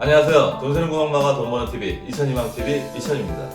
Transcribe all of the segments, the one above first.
안녕하세요. 돈 세는 구멍마가 돈 버는 TV 이천희망TV 이천입니다.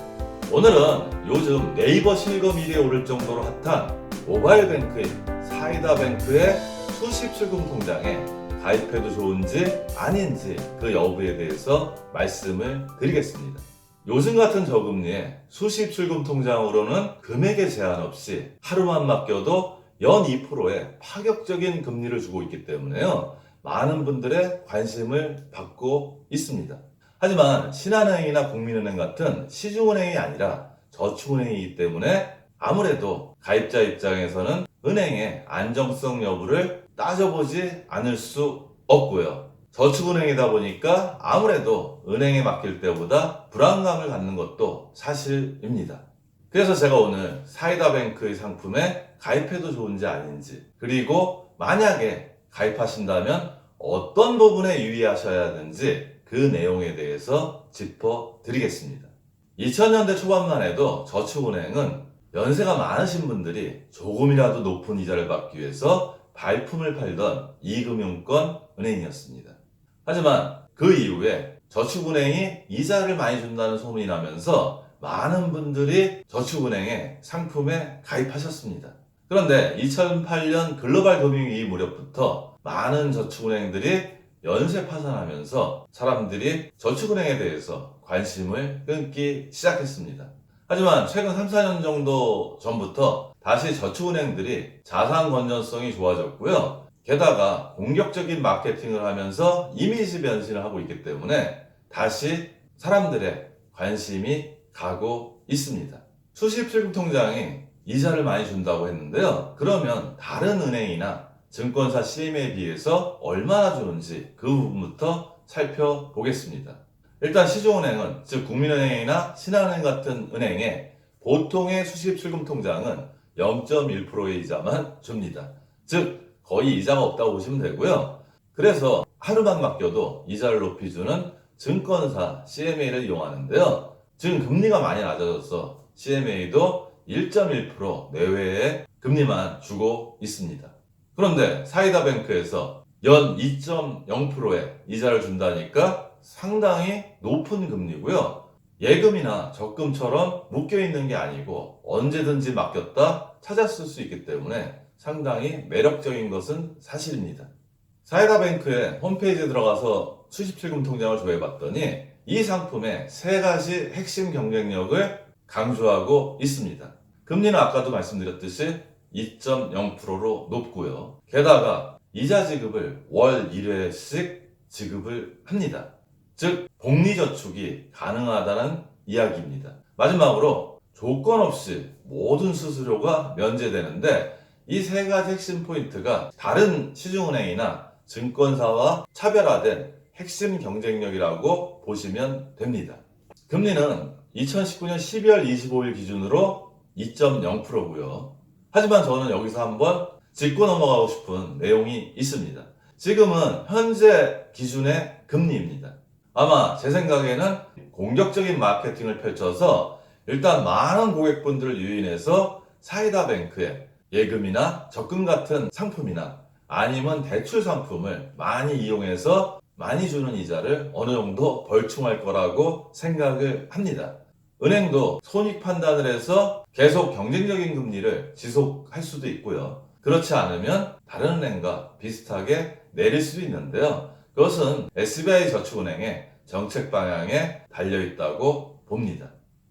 오늘은 요즘 네이버 실검 1위에 오를 정도로 핫한 모바일뱅크인 사이다뱅크의 수십 실금 통장에 가입해도 좋은지 아닌지 그 여부에 대해서 말씀을 드리겠습니다. 요즘 같은 저금리에 수십 실금 통장으로는 금액에 제한 없이 하루만 맡겨도 연 2%의 파격적인 금리를 주고 있기 때문에요. 많은 분들의 관심을 받고 있습니다. 하지만 신한은행이나 국민은행 같은 시중은행이 아니라 저축은행이기 때문에 아무래도 가입자 입장에서는 은행의 안정성 여부를 따져보지 않을 수 없고요. 저축은행이다 보니까 아무래도 은행에 맡길 때보다 불안감을 갖는 것도 사실입니다. 그래서 제가 오늘 사이다뱅크의 상품에 가입해도 좋은지 아닌지, 그리고 만약에 가입하신다면 어떤 부분에 유의하셔야 하는지 그 내용에 대해서 짚어드리겠습니다. 2000년대 초반만 해도 저축은행은 연세가 많으신 분들이 조금이라도 높은 이자를 받기 위해서 발품을 팔던 이금융권 은행이었습니다. 하지만 그 이후에 저축은행이 이자를 많이 준다는 소문이 나면서 많은 분들이 저축은행의 상품에 가입하셨습니다. 그런데 2008년 글로벌 금융위기 무렵부터 많은 저축은행들이 연쇄 파산하면서 사람들이 저축은행에 대해서 관심을 끊기 시작했습니다. 하지만 최근 3, 4년 정도 전부터 다시 저축은행들이 자산 건전성이 좋아졌고요. 게다가 공격적인 마케팅을 하면서 이미지 변신을 하고 있기 때문에 다시 사람들의 관심이 가고 있습니다. 수십 실금 통장이 이자를 많이 준다고 했는데요. 그러면 다른 은행이나 증권사 CM에 비해서 얼마나 주는지 그 부분부터 살펴보겠습니다. 일단 시중은행은, 즉 국민은행이나 신한은행 같은 은행의 보통의 수십 실금 통장은 0.1%의 이자만 줍니다. 즉 거의 이자가 없다고 보시면 되고요. 그래서 하루만 맡겨도 이자를 높이 주는 증권사 CMA를 이용하는데요. 지금 금리가 많이 낮아져서 CMA도 1.1% 내외의 금리만 주고 있습니다. 그런데 사이다뱅크에서 연 2.0%의 이자를 준다니까 상당히 높은 금리고요. 예금이나 적금처럼 묶여있는 게 아니고 언제든지 맡겼다 찾았을 수 있기 때문에 상당히 매력적인 것은 사실입니다. 사이다뱅크의 홈페이지에 들어가서 수십 실금 통장을 조회해봤더니 이 상품의 세 가지 핵심 경쟁력을 강조하고 있습니다. 금리는 아까도 말씀드렸듯이 2.0%로 높고요. 게다가 이자 지급을 월 1회씩 지급을 합니다. 즉 복리저축이 가능하다는 이야기입니다. 마지막으로 조건 없이 모든 수수료가 면제되는데 이 세 가지 핵심 포인트가 다른 시중은행이나 증권사와 차별화된 핵심 경쟁력이라고 보시면 됩니다. 금리는 2019년 12월 25일 기준으로 2.0%고요. 하지만 저는 여기서 한번 짚고 넘어가고 싶은 내용이 있습니다. 지금은 현재 기준의 금리입니다. 아마 제 생각에는 공격적인 마케팅을 펼쳐서 일단 많은 고객분들을 유인해서 사이다뱅크의 예금이나 적금 같은 상품이나 아니면 대출 상품을 많이 이용해서 많이 주는 이자를 어느 정도 벌충할 거라고 생각을 합니다. 은행도 손익 판단을 해서 계속 경쟁적인 금리를 지속할 수도 있고요. 그렇지 않으면 다른 은행과 비슷하게 내릴 수도 있는데요. 그것은 SBI 저축은행의 정책 방향에 달려있다고 봅니다.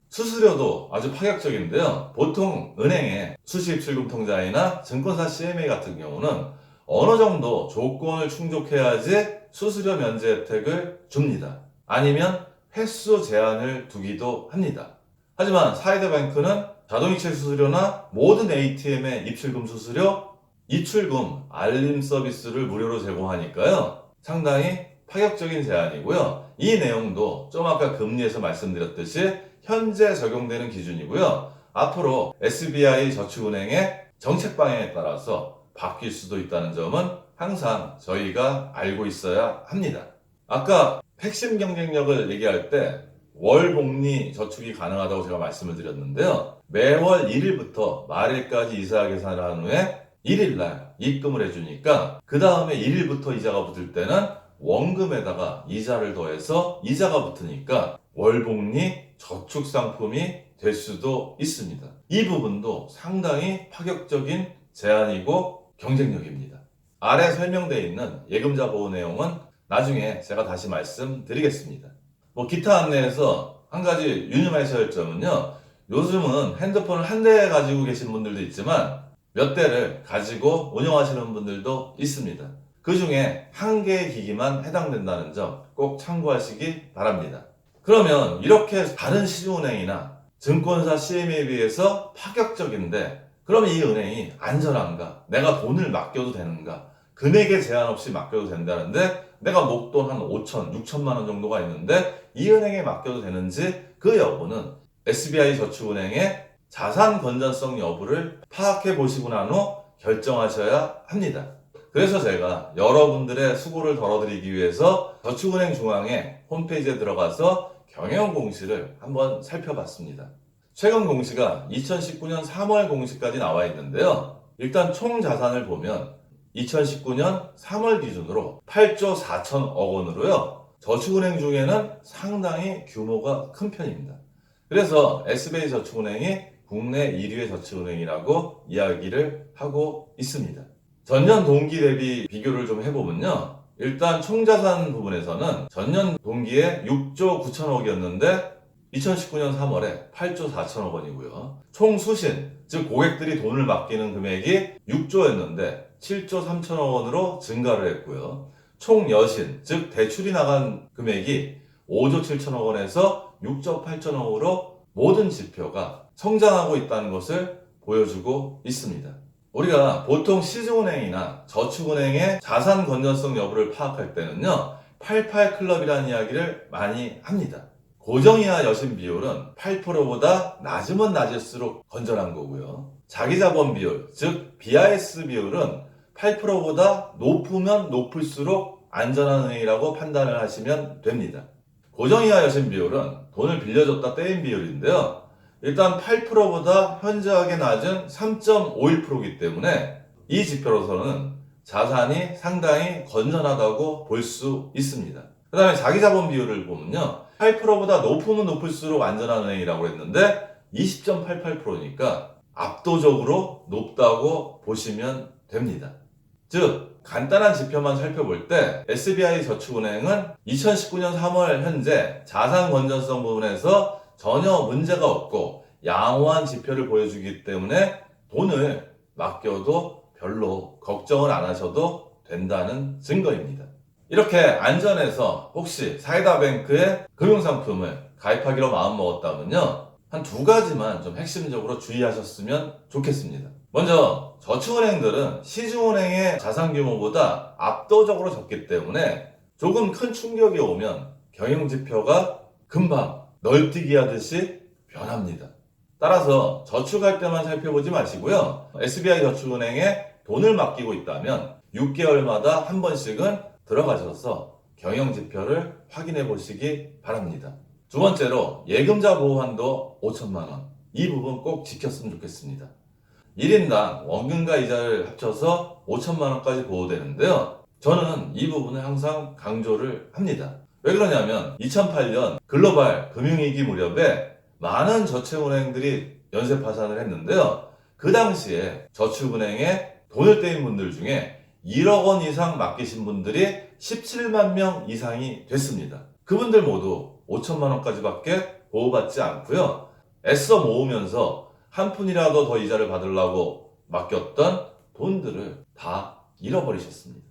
수수료도 아주 파격적인데요. 보통 은행의 수십 실금 통장이나 증권사 CMA 같은 경우는 어느 정도 조건을 충족해야지 수수료 면제 혜택을 줍니다. 아니면 횟수 제한을 두기도 합니다. 하지만 사이다뱅크는 자동이체 수수료나 모든 ATM의 입출금 수수료, 입출금 알림 서비스를 무료로 제공하니까요. 상당히 파격적인 제한이고요. 이 내용도 좀 아까 금리에서 말씀드렸듯이 현재 적용되는 기준이고요. 앞으로 SBI 저축은행의 정책 방향에 따라서 바뀔 수도 있다는 점은 항상 저희가 알고 있어야 합니다. 아까 핵심 경쟁력을 얘기할 때 월복리 저축이 가능하다고 제가 말씀을 드렸는데요. 매월 1일부터 말일까지 이자 계산을 한 후에 1일날 입금을 해주니까 그 다음에 1일부터 이자가 붙을 때는 원금에다가 이자를 더해서 이자가 붙으니까 월복리 저축 상품이 될 수도 있습니다. 이 부분도 상당히 파격적인 제안이고 경쟁력입니다. 아래 설명되어 있는 예금자 보호 내용은 나중에 제가 다시 말씀드리겠습니다. 기타 안내에서 한 가지 유념하셔야 할 점은요, 요즘은 핸드폰을 한 대 가지고 계신 분들도 있지만 몇 대를 가지고 운영하시는 분들도 있습니다. 그 중에 한 개의 기기만 해당된다는 점 꼭 참고하시기 바랍니다. 그러면 이렇게 다른 시중은행이나 증권사 CM에 비해서 파격적인데, 그럼 이 은행이 안전한가? 내가 돈을 맡겨도 되는가? 금액에 제한 없이 맡겨도 된다는데 내가 목돈 한 5천, 6천만 원 정도가 있는데 이 은행에 맡겨도 되는지, 그 여부는 SBI 저축은행의 자산 건전성 여부를 파악해 보시고 난 후 결정하셔야 합니다. 그래서 제가 여러분들의 수고를 덜어드리기 위해서 저축은행 중앙의 홈페이지에 들어가서 경영 공시를 한번 살펴봤습니다. 최근 공시가 2019년 3월 공시까지 나와 있는데요. 일단 총 자산을 보면 2019년 3월 기준으로 8조 4천억 원으로요. 저축은행 중에는 상당히 규모가 큰 편입니다. 그래서 SBI 저축은행이 국내 1위의 저축은행이라고 이야기를 하고 있습니다. 전년 동기 대비 비교를 좀 해보면요. 일단 총자산 부분에서는 전년 동기에 6조 9천억이었는데 2019년 3월에 8조 4천억 원이고요. 총 수신, 즉 고객들이 돈을 맡기는 금액이 6조였는데 7조 3천억 원으로 증가를 했고요. 총 여신, 즉 대출이 나간 금액이 5조 7천억 원에서 6조 8천억으로 모든 지표가 성장하고 있다는 것을 보여주고 있습니다. 우리가 보통 시중은행이나 저축은행의 자산 건전성 여부를 파악할 때는요, 88클럽이라는 이야기를 많이 합니다. 고정이하 여신 비율은 8%보다 낮으면 낮을수록 건전한 거고요. 자기자본 비율, 즉 BIS 비율은 8%보다 높으면 높을수록 안전한 은행이라고 판단을 하시면 됩니다. 고정이하 여신 비율은 돈을 빌려줬다 떼인 비율인데요. 일단 8%보다 현저하게 낮은 3.51%이기 때문에 이 지표로서는 자산이 상당히 건전하다고 볼 수 있습니다. 그 다음에 자기자본 비율을 보면요, 8%보다 높으면 높을수록 안전한 은행이라고 했는데 20.88%니까 압도적으로 높다고 보시면 됩니다. 즉 간단한 지표만 살펴볼 때 SBI 저축은행은 2019년 3월 현재 자산 건전성 부분에서 전혀 문제가 없고 양호한 지표를 보여주기 때문에 돈을 맡겨도 별로 걱정을 안 하셔도 된다는 증거입니다. 이렇게 안전해서 혹시 사이다뱅크의 금융상품을 가입하기로 마음먹었다면요, 한 두 가지만 좀 핵심적으로 주의하셨으면 좋겠습니다. 먼저 저축은행들은 시중은행의 자산 규모보다 압도적으로 적기 때문에 조금 큰 충격이 오면 경영지표가 금방 널뛰기 하듯이 변합니다. 따라서 저축할 때만 살펴보지 마시고요, SBI 저축은행에 돈을 맡기고 있다면 6개월마다 한 번씩은 들어가셔서 경영지표를 확인해 보시기 바랍니다. 두 번째로 예금자 보호한도 5천만원, 이 부분 꼭 지켰으면 좋겠습니다. 1인당 원금과 이자를 합쳐서 5천만원까지 보호되는데요, 저는 이 부분을 항상 강조를 합니다. 왜 그러냐면 2008년 글로벌 금융위기 무렵에 많은 저축은행들이 연쇄 파산을 했는데요, 그 당시에 저축은행에 돈을 떼인 분들 중에 1억 원 이상 맡기신 분들이 17만 명 이상이 됐습니다. 그분들 모두 5천만 원까지밖에 보호받지 않고요, 애써 모으면서 한 푼이라도 더 이자를 받으려고 맡겼던 돈들을 다 잃어버리셨습니다.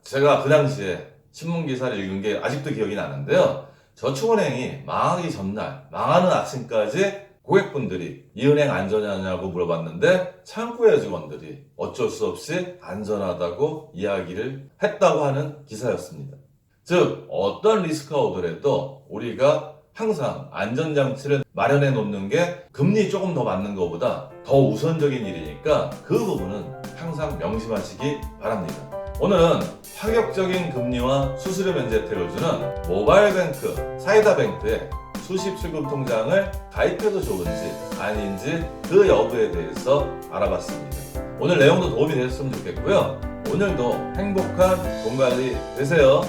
제가 그 당시에 신문기사를 읽은 게 아직도 기억이 나는데요, 저축은행이 망하기 전날, 망하는 아침까지 고객분들이 이 은행 안전하냐고 물어봤는데 창구의 직원들이 어쩔 수 없이 안전하다고 이야기를 했다고 하는 기사였습니다. 즉 어떤 리스크가 오더라도 우리가 항상 안전장치를 마련해 놓는 게 금리 조금 더 받는 것보다 더 우선적인 일이니까 그 부분은 항상 명심하시기 바랍니다. 오늘은 파격적인 금리와 수수료 면제 혜택을 주는 모바일뱅크 사이다뱅크의 수십 출금 통장을 가입해도 좋은지 아닌지 그 여부에 대해서 알아봤습니다. 오늘 내용도 도움이 되셨으면 좋겠고요. 오늘도 행복한 돈 관리 되세요.